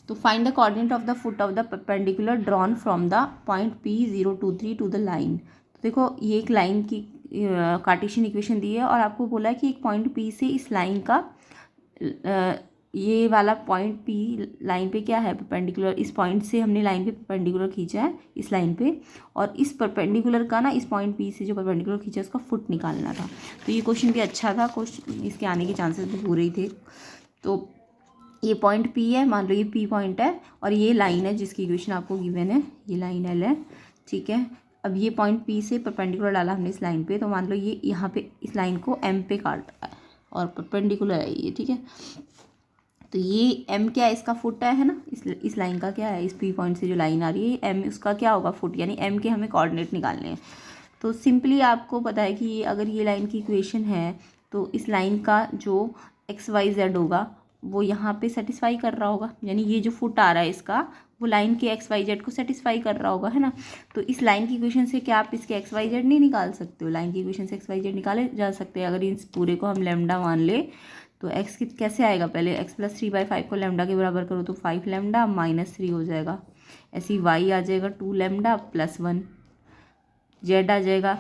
तो find the coordinate of the foot of the perpendicular drawn from the point P023 to the line. तो देखो ये एक लाइन की कार्टेशियन इक्वेशन दी है और आपको बोला है कि एक पॉइंट P से इस लाइन का ये वाला पॉइंट P लाइन पे क्या है परपेंडिकुलर, इस पॉइंट से हमने लाइन पे परपेंडिकुलर खींचा है इस लाइन पे, और इस परपेंडिकुलर का ना इस पॉइंट P से जो परपेंडिकुलर खींचा है उसका फुट निकालना था। तो ये क्वेश्चन भी अच्छा था, क्वेश्चन इसके आने के चांसेस भी पूरे ही थे। तो ये पॉइंट P है, मान लो ये P पॉइंट है और ये लाइन है जिसकी इक्वेशन आपको गिवन है, ये लाइन L है, ठीक है। अब ये पॉइंट P से परपेंडिकुलर डाला हमने इस लाइन पे, तो मान लो ये यहाँ पे इस लाइन को M पे काट रहा है और परपेंडिकुलर है ये, ठीक है। तो ये M क्या है, इसका फुट है ना, इस लाइन का क्या है, इस P पॉइंट से जो लाइन आ रही है M उसका क्या होगा, फुट, यानी M के हमें कोऑर्डिनेट निकालने हैं। तो सिंपली आपको पता है कि अगर ये लाइन की इक्वेशन है तो इस लाइन का जो XYZ होगा वो यहाँ पे सेटिस्फाई कर रहा होगा, यानी ये जो फुट आ रहा है इसका वो लाइन के XYZ को सेटिस्फाई कर रहा होगा, है ना। तो इस लाइन की इक्वेशन से क्या आप इसके XYZ नहीं निकाल सकते हो, लाइन की इक्वेशन से XYZ निकाले जा सकते हैं। अगर इस पूरे को हम लैम्डा मान ले तो x कैसे आएगा, पहले x + 3/5 को लैम्डा के बराबर करो तो 5 लैम्डा -3 हो जाएगा। ऐसे ही y आ जाएगा 2 लैम्डा +1, z आ जाएगा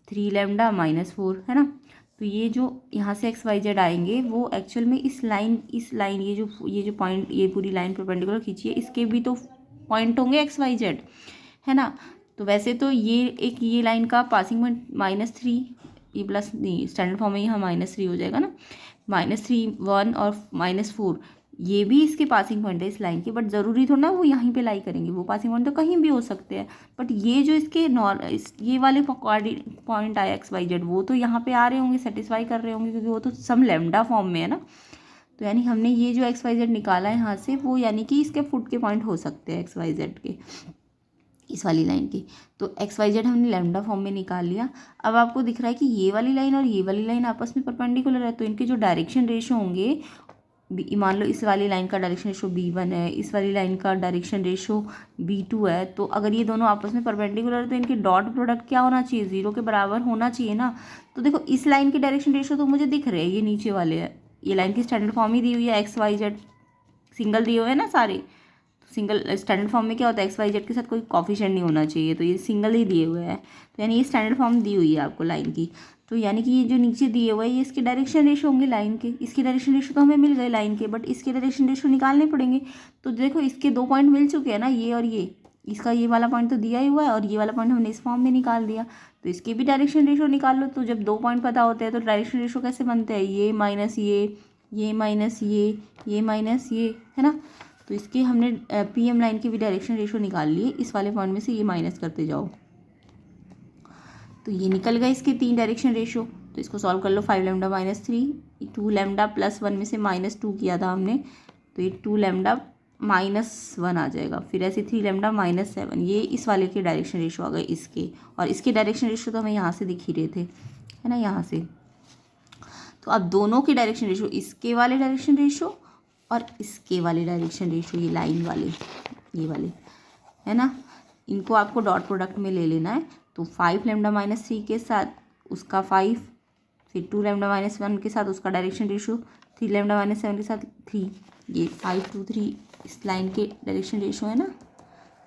3 लैम्डा -4, है ना। तो ये जो यहाँ से XYZ आएंगे वो एक्चुअल में इस लाइन ये जो पॉइंट, ये पूरी लाइन परपेंडिकुलर खींचिए, इसके भी तो पॉइंट होंगे XYZ, है ना। तो वैसे तो ये लाइन का पासिंग पॉइंट -3, ये प्लस नहीं स्टैंडर्ड फॉर्म में यहाँ -3 हो जाएगा ना, -3 1 और -4 ये भी इसके पासिंग पॉइंट है इस लाइन के, बट ज़रूरी थोड़ा ना वो यहीं पे लाई करेंगे, वो पासिंग पॉइंट तो कहीं भी हो सकते हैं। बट ये जो इसके ये वाले पॉइंट आए XYZ वो तो यहाँ पे आ रहे होंगे, सेटिस्फाई कर रहे होंगे, क्योंकि वो तो सम लैम्डा फॉर्म में है ना। तो यानी हमने ये जो XYZ निकाला है यहाँ से वो यानी कि इसके फुट के पॉइंट हो सकते हैं XYZ के, इस वाली लाइन की। तो XYZ हमने लैम्डा फॉर्म में निकाल लिया। अब आपको दिख रहा है कि ये वाली लाइन और ये वाली लाइन आपस में परपेंडिकुलर है, तो इनके जो डायरेक्शन रेशो होंगे, मान लो इस वाली लाइन का डायरेक्शन रेशो B1 है, इस वाली लाइन का डायरेक्शन रेशो B2 है, तो अगर ये दोनों आपस में परपेंडिकुलर है तो इनके डॉट प्रोडक्ट क्या होना चाहिए, 0 के बराबर होना चाहिए ना। तो देखो इस लाइन के डायरेक्शन रेशो तो मुझे दिख रहे हैं, ये नीचे वाले है, ये लाइन की स्टैंडर्ड फॉर्म ही दी हुई है, XYZ सिंगल दिए हुए हैं ना सारे। सिंगल स्टैंडर्ड फॉर्म में क्या होता है, XYZ के साथ कोई कॉफिशिएंट नहीं होना चाहिए, तो ये सिंगल ही दिए हुए हैं, तो यानी ये स्टैंडर्ड फॉर्म दी हुई है आपको लाइन की। तो यानी कि ये जो नीचे दिए हुए हैं ये इसके डायरेक्शन रेशो होंगे लाइन के, इसके डायरेक्शन रेशो तो हमें मिल गए लाइन के, बट इसके डायरेक्शन रेशो निकालने पड़ेंगे। तो देखो इसके 2 पॉइंट मिल चुके हैं ना, ये और ये, इसका ये वाला पॉइंट तो दिया ही हुआ है और ये वाला पॉइंट हमने इस फॉर्म में निकाल दिया, तो इसके भी डायरेक्शन रेशो निकाल लो। तो जब 2 पॉइंट पता होते हैं तो डायरेक्शन रेशो कैसे बनते हैं, ये माइनस ये माइनस ये माइनस ये, है ना। तो इसके हमने PM लाइन की भी डायरेक्शन रेशो निकाल लिए, इस वाले पॉइंट में से ये माइनस करते जाओ, तो ये निकल गए इसके 3 डायरेक्शन रेशो। तो इसको सॉल्व कर लो, 5 लैम्डा -3, 2 लैम्डा +1 में से -2 किया था हमने, तो ये 2 लैम्डा -1 आ जाएगा, फिर ऐसे 3 लैम्डा -7, ये इस वाले के डायरेक्शन रेशो आ गए इसके, और इसके डायरेक्शन रेशो तो हमें यहाँ से दिख ही रहे थे, है ना, यहाँ से। तो अब दोनों के डायरेक्शन रेशो, इसके वाले डायरेक्शन रेशो और इसके वाले डायरेक्शन रेशो, ये लाइन वाले, ये वाले, है ना, इनको आपको डॉट प्रोडक्ट में ले लेना है। तो 5 लैम्डा -3 के साथ उसका 5, फिर 2 लैम्डा -1 के साथ उसका डायरेक्शन रेशो, 3 लैम्डा -7 के साथ 3, ये 5 2 3 इस लाइन के डायरेक्शन रेशो है ना।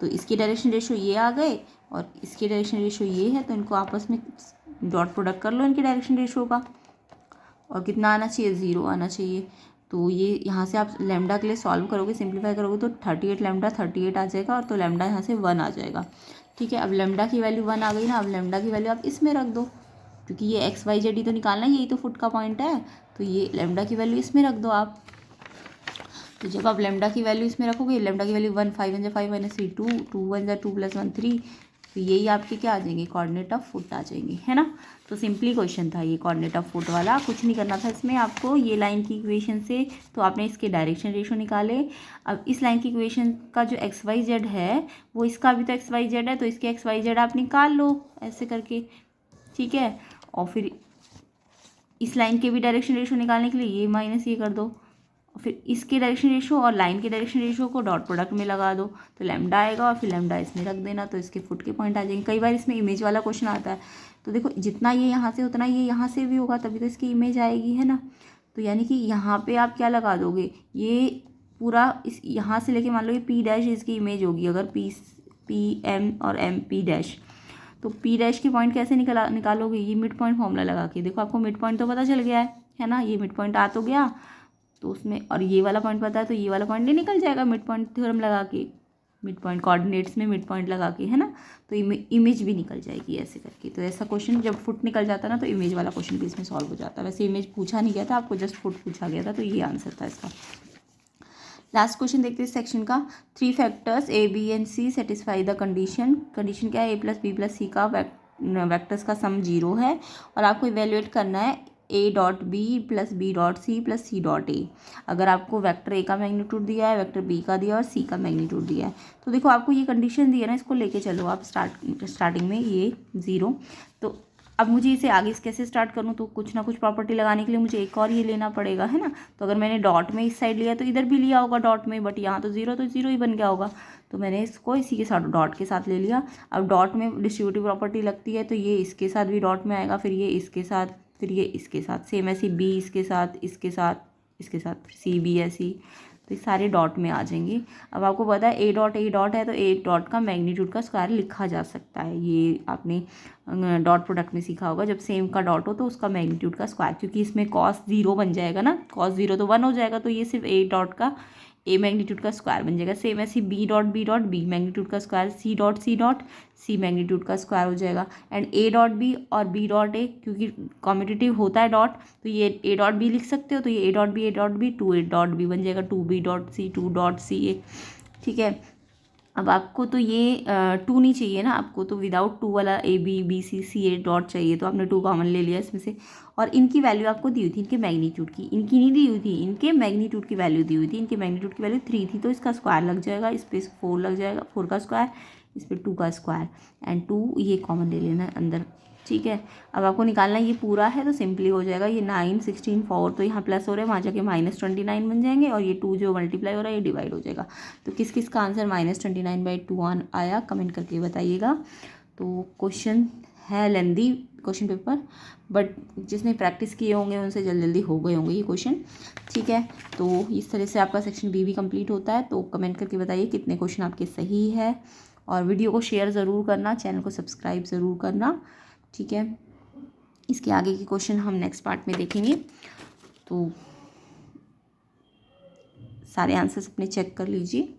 तो इसके डायरेक्शन रेशो ये आ गए और इसके डायरेक्शन रेशो ये है, तो इनको आपस में डॉट प्रोडक्ट कर लो इनके डायरेक्शन रेशो का, और कितना आना चाहिए, 0 आना चाहिए। तो ये यहाँ से आप लैम्डा के लिए सॉल्व करोगे, सिंप्लीफाई करोगे तो 38 लैम्डा 38 आ जाएगा, और तो लैम्डा यहाँ से 1 आ जाएगा। ठीक है, अब लैम्डा की वैल्यू 1 आ गई ना, अब लैम्डा की वैल्यू आप इसमें रख दो, क्योंकि ये XYZ ही तो निकालना है, यही तो फुट का पॉइंट है, तो ये लैम्डा की वैल्यू इसमें रख दो आप। तो जब आप लैम्डा की वैल्यू इसमें रखोगे, लैम्डा की वैल्यू 1, 5 1 5 -3 2, 2 1 2 + 1 3, तो यही आपके क्या आ जाएंगे, कोऑर्डिनेट ऑफ फुट आ जाएंगे, है ना। तो सिंपली क्वेश्चन था ये कोऑर्डिनेट ऑफ फुट वाला, कुछ नहीं करना था इसमें आपको, ये लाइन की इक्वेशन से तो आपने इसके डायरेक्शन रेशो निकाले। अब इस लाइन की इक्वेशन का जो XYZ है वो इसका भी तो XYZ है, तो इसके XYZ आप निकाल लो ऐसे करके, ठीक है। और फिर इस लाइन के भी डायरेक्शन रेशो निकालने के लिए ये माइनस ये कर दो, फिर इसके डायरेक्शन रेशो और लाइन के direction ratio co dot product में लगा दो, तो लैम्डा आएगा, और फिर लैम्डा इसमें रख देना, तो इसके फुट के पॉइंट आ जाएंगे। कई बार इसमें इमेज वाला क्वेश्चन आता है, तो देखो जितना ये यहाँ से उतना ये यहाँ से भी होगा, तभी तो इसकी इमेज आएगी, है ना। तो यानी कि यहाँ पे आप क्या लगा दोगे, ये पूरा इस यहाँ से लेके मान लो ये P' इसकी इमेज होगी, अगर PM और MP', तो P' की पॉइंट कैसे निकालोगे, ये मिड पॉइंट फॉर्मूला लगा के। देखो आपको मिड पॉइंट तो पता चल गया है ना, ये मिड पॉइंट आ तो गया, तो उसमें और ये वाला पॉइंट पता है, तो ये वाला पॉइंट नहीं निकल जाएगा मिड पॉइंट थ्योरम लगा के, मिड पॉइंट कोऑर्डिनेट्स में मिड पॉइंट लगा के, है ना। तो इमेज भी निकल जाएगी ऐसे करके। तो ऐसा क्वेश्चन जब फुट निकल जाता है ना, तो इमेज वाला क्वेश्चन भी इसमें सॉल्व हो जाता है। वैसे इमेज पूछा नहीं गया था आपको, जस्ट फुट पूछा गया था, तो ये आंसर था इसका। लास्ट क्वेश्चन देखते हैं सेक्शन का। 3 factors A, B and C satisfy the condition क्या है, A + B + C का वैक्टर्स का सम 0 है, और आपको इवेल्युएट करना है A.B + B.C + C.A। अगर आपको वेक्टर A का मैग्नीट्यूड दिया है, वेक्टर B का दिया है और C का मैग्नीट्यूड दिया है, तो देखो आपको ये कंडीशन दी है ना, इसको लेके चलो आप स्टार्टिंग में ये 0। तो अब मुझे इसे आगे कैसे स्टार्ट करूँ, तो कुछ ना कुछ प्रॉपर्टी लगाने के लिए मुझे एक और ये लेना पड़ेगा, है ना। तो अगर मैंने डॉट में इस साइड लिया तो इधर भी लिया होगा डॉट में, बट यहाँ तो 0 ही बन गया होगा, तो मैंने इसको इसी के साथ डॉट के साथ ले लिया। अब डॉट में डिस्ट्रीब्यूटिव प्रॉपर्टी लगती है, तो ये इसके साथ भी डॉट में आएगा, फिर ये इसके साथ, फिर ये इसके साथ, सेम ऐसी B इसके साथ, इसके साथ, इसके साथ, फिर C B ऐसी, तो ये सारे डॉट में आ जाएंगे। अब आपको पता है A डॉट है, तो A डॉट का मैग्नीट्यूड का स्क्वायर लिखा जा सकता है, ये आपने डॉट प्रोडक्ट में सीखा होगा, जब सेम का डॉट हो तो उसका मैग्नीट्यूड का स्क्वायर, क्योंकि इसमें cos 0 बन जाएगा ना, cos 0 तो 1 हो जाएगा, तो ये सिर्फ A डॉट का A मैग्नीट्यूड का स्क्वायर बन जाएगा। सेम ऐसी B डॉट B मैग्नीट्यूड का square, C dot C magnitude का स्क्वायर हो जाएगा। एंड A डॉट B और B डॉट A, क्योंकि कॉम्पिटिटिव होता है डॉट, तो ये A डॉट B लिख सकते हो, तो ये A dot B 2 A dot B बन जाएगा, 2B dot C 2 dot C A, ठीक है। अब आपको तो ये 2 नहीं चाहिए ना, आपको तो विदाउट 2 वाला A B C डॉट चाहिए, तो आपने 2 कॉमन ले लिया इसमें से। और इनकी वैल्यू आपको दी हुई थी, इनके मैग्नीट्यूड की, इनकी नहीं दी हुई थी, इनके मैग्नीट्यूड की वैल्यू दी हुई थी। इनके मैग्नीट्यूड की वैल्यू 3 थी, तो इसका स्क्वायर लग जाएगा, इस पर 4 लग जाएगा, 4 का स्क्वायर, इस पर 2 का स्क्वायर, एंड 2 ये कॉमन ले लेना अंदर, ठीक है। अब आपको निकालना ये पूरा है, तो सिंपली हो जाएगा, ये 9 16 4, तो यहाँ प्लस हो रहा है, वहाँ जाके -29 बन जाएंगे, और ये 2 जो मल्टीप्लाई हो रहा है ये डिवाइड हो जाएगा। तो किस किस का आंसर -29/2 आया, कमेंट करके बताइएगा। तो क्वेश्चन है लेंदी क्वेश्चन पेपर, बट जिसने प्रैक्टिस किए होंगे उनसे जल्दी हो गए होंगे ये क्वेश्चन, ठीक है। तो इस तरह से आपका सेक्शन B भी कंप्लीट होता है। तो कमेंट करके बताइए कितने क्वेश्चन आपके सही है, और वीडियो को शेयर ज़रूर करना, चैनल को सब्सक्राइब ज़रूर करना, ठीक है। इसके आगे के क्वेश्चन हम नेक्स्ट पार्ट में देखेंगे। तो सारे आंसर्स अपने चेक कर लीजिए।